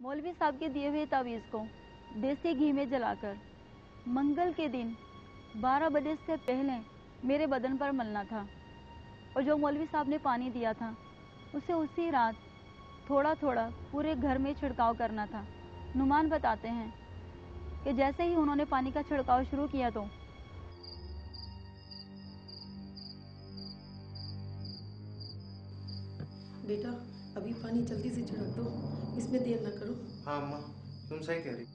मौलवी साहब के दिए हुए तावीज़ को देसी घी में जलाकर मंगल के दिन 12 बजे से पहले मेरे बदन पर मलना था और जो मौलवी साहब ने पानी दिया था उसे उसी रात थोड़ा थोड़ा पूरे घर में छिड़काव करना था। नुमान बताते हैं कि जैसे ही उन्होंने पानी का छिड़काव शुरू किया तो बेटा अभी पानी जल्दी से छिड़क दो, इसमें देर ना करो। हाँ अम्मा, तुम सही कह रही।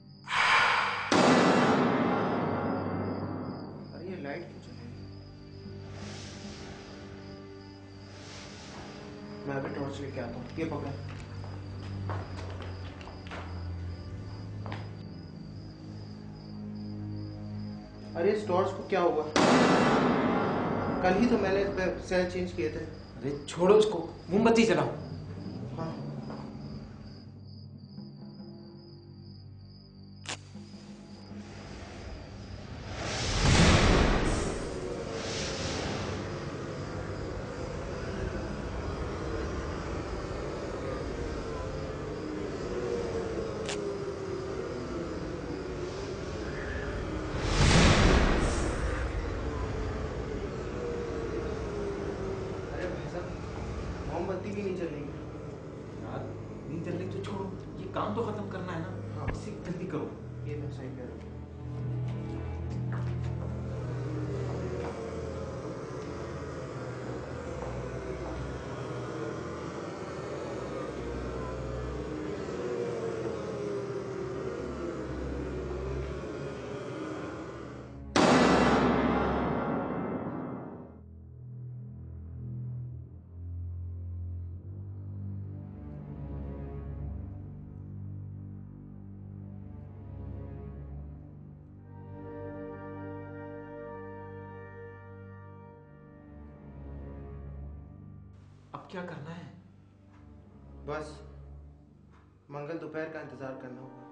अरे ये लाइट क्यों चली? मैं अभी टॉर्च लेके आता हूँ, ये पकड़। अरे इस टॉर्च को क्या हुआ? कल ही तो मैंने इस पे सेल चेंज किए थे। अरे छोड़ो उसको, मोमबत्ती जलाओ। हाँ। मोमबत्ती भी नहीं चलेगी यार, नहीं जल रही तो छोड़ो, ये काम तो खत्म करना है ना। हाँ इसे जल्दी करो। ये तो सही कह रहे हो। अब क्या करना है? बस मंगल दोपहर का इंतजार करना होगा।